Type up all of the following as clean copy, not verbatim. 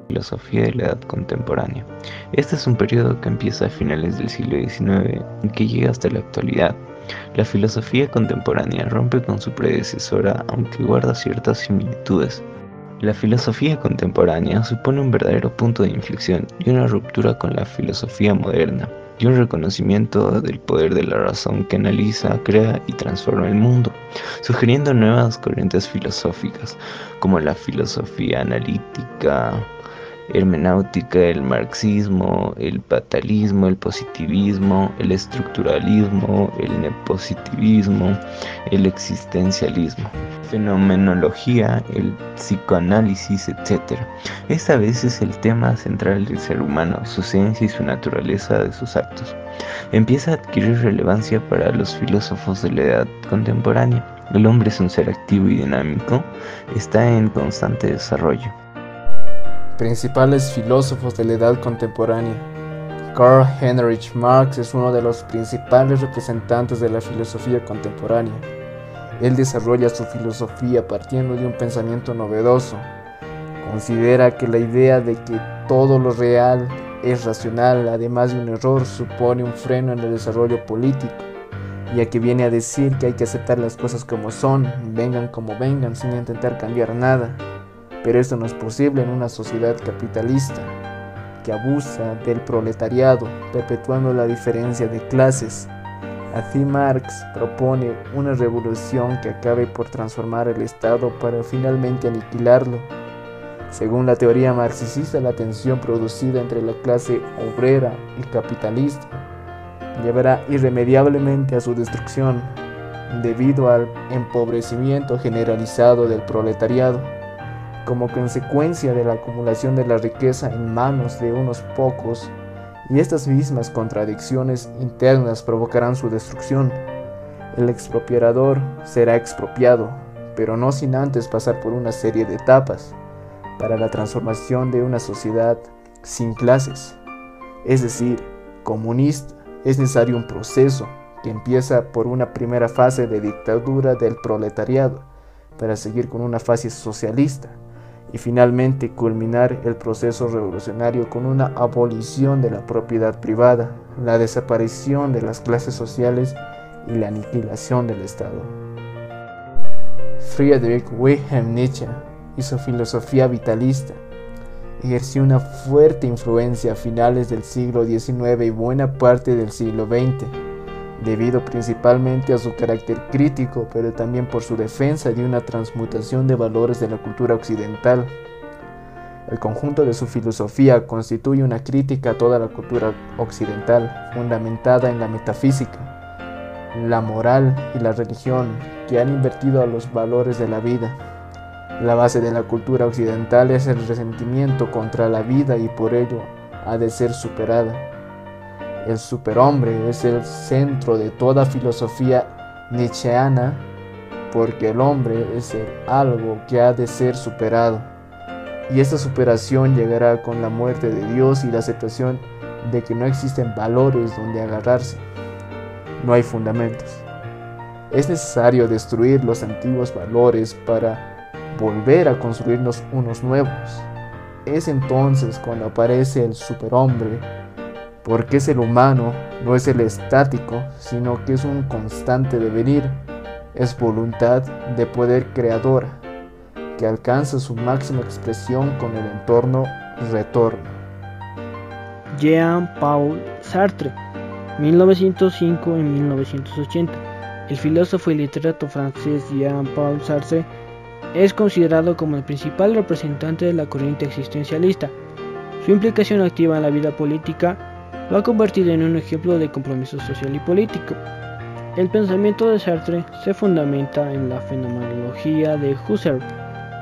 Filosofía de la Edad Contemporánea. Este es un periodo que empieza a finales del siglo XIX y que llega hasta la actualidad. La filosofía contemporánea rompe con su predecesora, aunque guarda ciertas similitudes. La filosofía contemporánea supone un verdadero punto de inflexión y una ruptura con la filosofía moderna, y un reconocimiento del poder de la razón que analiza, crea y transforma el mundo, sugiriendo nuevas corrientes filosóficas, como la filosofía analítica, hermenéutica, el marxismo, el fatalismo, el positivismo, el estructuralismo, el neopositivismo, el existencialismo, fenomenología, el psicoanálisis, etc. Esta vez es el tema central del ser humano, su ciencia y su naturaleza de sus actos. Empieza a adquirir relevancia para los filósofos de la edad contemporánea. El hombre es un ser activo y dinámico, está en constante desarrollo. Principales filósofos de la edad contemporánea. Karl Heinrich Marx es uno de los principales representantes de la filosofía contemporánea. Él desarrolla su filosofía partiendo de un pensamiento novedoso. Considera que la idea de que todo lo real es racional, además de un error, supone un freno en el desarrollo político, ya que viene a decir que hay que aceptar las cosas como son, vengan como vengan, sin intentar cambiar nada. Pero esto no es posible en una sociedad capitalista que abusa del proletariado, perpetuando la diferencia de clases. Así Marx propone una revolución que acabe por transformar el Estado para finalmente aniquilarlo. Según la teoría marxista, la tensión producida entre la clase obrera y capitalista llevará irremediablemente a su destrucción debido al empobrecimiento generalizado del proletariado, como consecuencia de la acumulación de la riqueza en manos de unos pocos, y estas mismas contradicciones internas provocarán su destrucción. El expropiador será expropiado, pero no sin antes pasar por una serie de etapas para la transformación de una sociedad sin clases, es decir, comunista. Es necesario un proceso que empieza por una primera fase de dictadura del proletariado, para seguir con una fase socialista, y finalmente culminar el proceso revolucionario con una abolición de la propiedad privada, la desaparición de las clases sociales y la aniquilación del Estado. Friedrich Wilhelm Nietzsche y su filosofía vitalista ejerció una fuerte influencia a finales del siglo XIX y buena parte del siglo XX, debido principalmente a su carácter crítico, pero también por su defensa de una transmutación de valores de la cultura occidental. El conjunto de su filosofía constituye una crítica a toda la cultura occidental, fundamentada en la metafísica, la moral y la religión, que han invertido a los valores de la vida. La base de la cultura occidental es el resentimiento contra la vida y por ello ha de ser superada. El superhombre es el centro de toda filosofía nietzscheana, porque el hombre es algo que ha de ser superado, y esta superación llegará con la muerte de Dios y la aceptación de que no existen valores donde agarrarse, no hay fundamentos. Es necesario destruir los antiguos valores para volver a construirnos unos nuevos. Es entonces cuando aparece el superhombre, porque el humano no es el estático, sino que es un constante devenir, es voluntad de poder creadora, que alcanza su máxima expresión con el entorno retorno. Jean-Paul Sartre, 1905 y 1980. El filósofo y literato francés Jean-Paul Sartre es considerado como el principal representante de la corriente existencialista. Su implicación activa en la vida política lo ha convertido en un ejemplo de compromiso social y político. El pensamiento de Sartre se fundamenta en la fenomenología de Husserl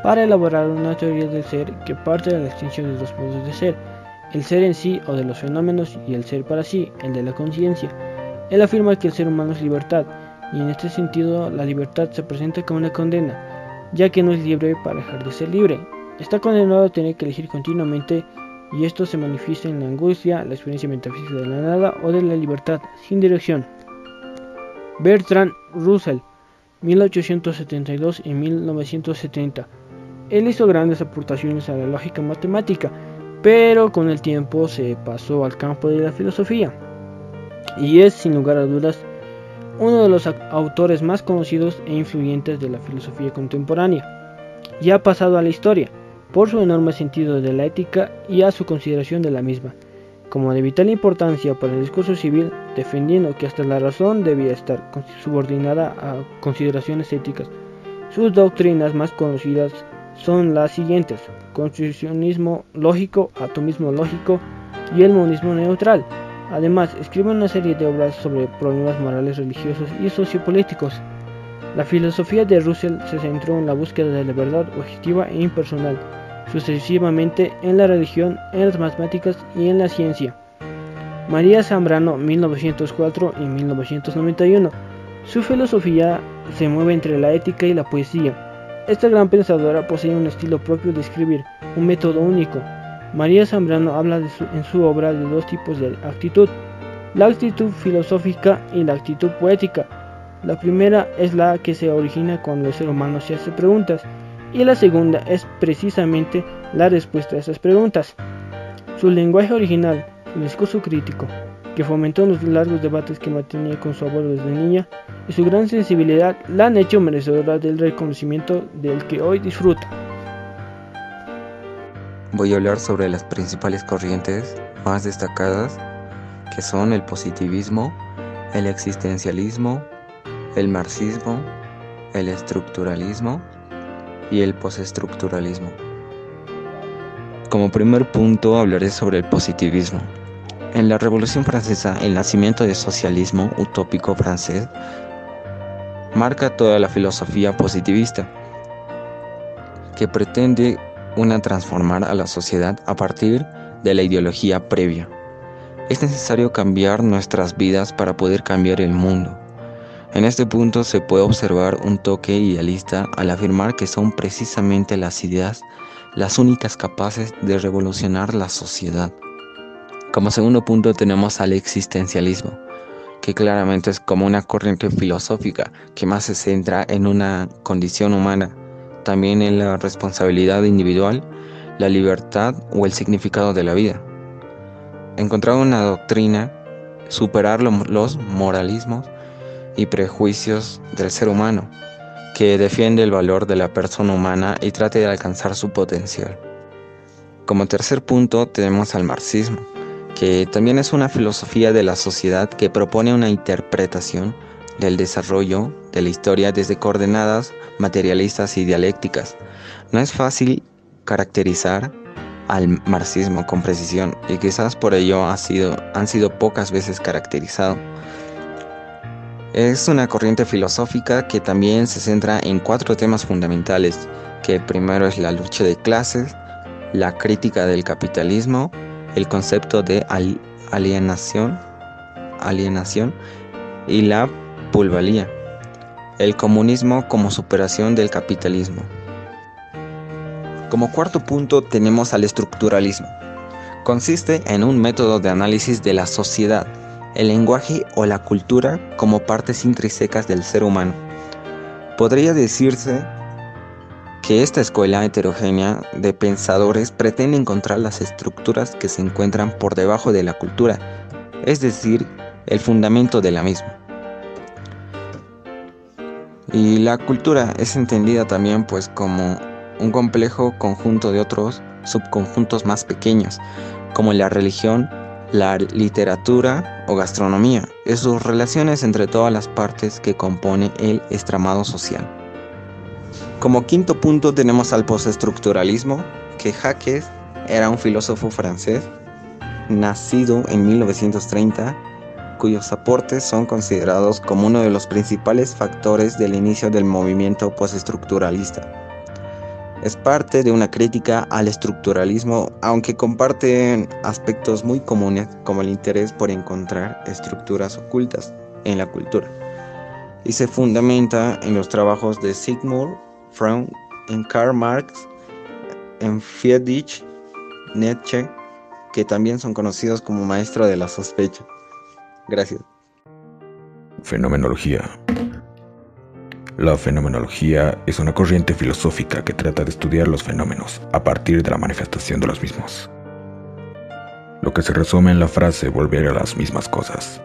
para elaborar una teoría del ser que parte de la distinción de dos modos de ser, el ser en sí o de los fenómenos y el ser para sí, el de la conciencia. Él afirma que el ser humano es libertad, y en este sentido la libertad se presenta como una condena, ya que no es libre para dejar de ser libre. Está condenado a tener que elegir continuamente, y esto se manifiesta en la angustia, la experiencia metafísica de la nada o de la libertad sin dirección. Bertrand Russell, 1872 y 1970. Él hizo grandes aportaciones a la lógica matemática, pero con el tiempo se pasó al campo de la filosofía, y es, sin lugar a dudas, uno de los autores más conocidos e influyentes de la filosofía contemporánea, y ha pasado a la historia por su enorme sentido de la ética y a su consideración de la misma como de vital importancia para el discurso civil, defendiendo que hasta la razón debía estar subordinada a consideraciones éticas. Sus doctrinas más conocidas son las siguientes: construccionismo lógico, atomismo lógico y el monismo neutral. Además, escribe una serie de obras sobre problemas morales, religiosos y sociopolíticos. La filosofía de Russell se centró en la búsqueda de la verdad objetiva e impersonal, sucesivamente en la religión, en las matemáticas y en la ciencia. María Zambrano, 1904 y 1991. Su filosofía se mueve entre la ética y la poesía. Esta gran pensadora posee un estilo propio de escribir, un método único. María Zambrano habla en su obra de dos tipos de actitud: la actitud filosófica y la actitud poética. La primera es la que se origina cuando el ser humano se hace preguntas, y la segunda es precisamente la respuesta a esas preguntas. Su lenguaje original, su discurso crítico, que fomentó los largos debates que mantenía con su abuelo desde niña, y su gran sensibilidad la han hecho merecedora del reconocimiento del que hoy disfruta. Voy a hablar sobre las principales corrientes más destacadas, que son el positivismo, el existencialismo, el marxismo, el estructuralismo y el postestructuralismo. Como primer punto hablaré sobre el positivismo. En la Revolución Francesa, el nacimiento del socialismo utópico francés marca toda la filosofía positivista, que pretende transformar a la sociedad a partir de la ideología previa. Es necesario cambiar nuestras vidas para poder cambiar el mundo. En este punto se puede observar un toque idealista al afirmar que son precisamente las ideas las únicas capaces de revolucionar la sociedad. Como segundo punto tenemos al existencialismo, que claramente es como una corriente filosófica que más se centra en una condición humana, también en la responsabilidad individual, la libertad o el significado de la vida. Encontrar una doctrina, superar los moralismos y prejuicios del ser humano, que defiende el valor de la persona humana y trate de alcanzar su potencial. Como tercer punto tenemos al marxismo, que también es una filosofía de la sociedad que propone una interpretación del desarrollo de la historia desde coordenadas materialistas y dialécticas. No es fácil caracterizar al marxismo con precisión y quizás por ello han sido pocas veces caracterizado. Es una corriente filosófica que también se centra en 4 temas fundamentales, que primero es la lucha de clases, la crítica del capitalismo, el concepto de alienación y la plusvalía, el comunismo como superación del capitalismo. Como cuarto punto tenemos al estructuralismo. Consiste en un método de análisis de la sociedad, el lenguaje o la cultura como partes intrínsecas del ser humano. Podría decirse que esta escuela heterogénea de pensadores pretende encontrar las estructuras que se encuentran por debajo de la cultura, es decir, el fundamento de la misma. Y la cultura es entendida también como un complejo conjunto de otros subconjuntos más pequeños, como la religión, la literatura o gastronomía, y sus relaciones entre todas las partes que compone el entramado social. Como quinto punto tenemos al postestructuralismo, que Jacques era un filósofo francés, nacido en 1930, cuyos aportes son considerados como uno de los principales factores del inicio del movimiento postestructuralista. Es parte de una crítica al estructuralismo, aunque comparten aspectos muy comunes como el interés por encontrar estructuras ocultas en la cultura, y se fundamenta en los trabajos de Sigmund Freud, en Karl Marx, en Friedrich Nietzsche, que también son conocidos como maestro de la sospecha. Gracias. Fenomenología. La fenomenología es una corriente filosófica que trata de estudiar los fenómenos a partir de la manifestación de los mismos. Lo que se resume en la frase volver a las mismas cosas.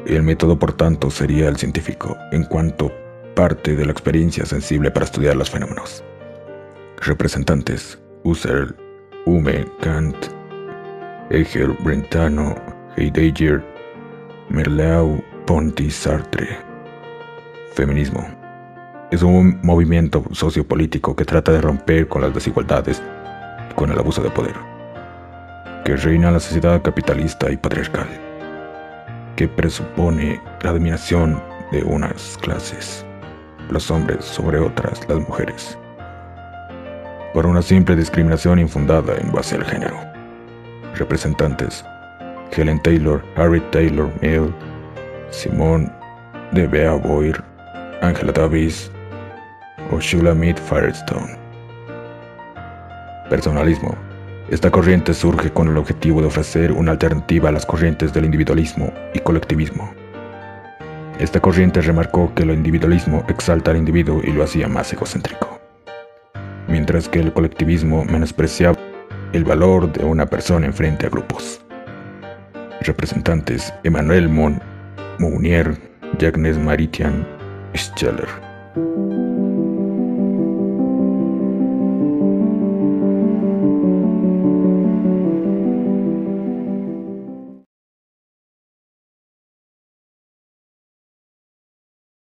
El método, por tanto, sería el científico, en cuanto parte de la experiencia sensible para estudiar los fenómenos. Representantes: Husserl, Hume, Kant, Hegel, Brentano, Heidegger, Merleau-Ponty, Sartre. Feminismo. Es un movimiento sociopolítico que trata de romper con las desigualdades y con el abuso de poder que reina en la sociedad capitalista y patriarcal, que presupone la dominación de unas clases, los hombres, sobre otras, las mujeres, por una simple discriminación infundada en base al género. Representantes: Helen Taylor, Harriet Taylor Mill, Simone de Beauvoir, Angela Davis o Shulamit Firestone. Personalismo. Esta corriente surge con el objetivo de ofrecer una alternativa a las corrientes del individualismo y colectivismo. Esta corriente remarcó que el individualismo exalta al individuo y lo hacía más egocéntrico, mientras que el colectivismo menospreciaba el valor de una persona en frente a grupos. Representantes: Emmanuel Mounier, Jacques Maritain, Scheller.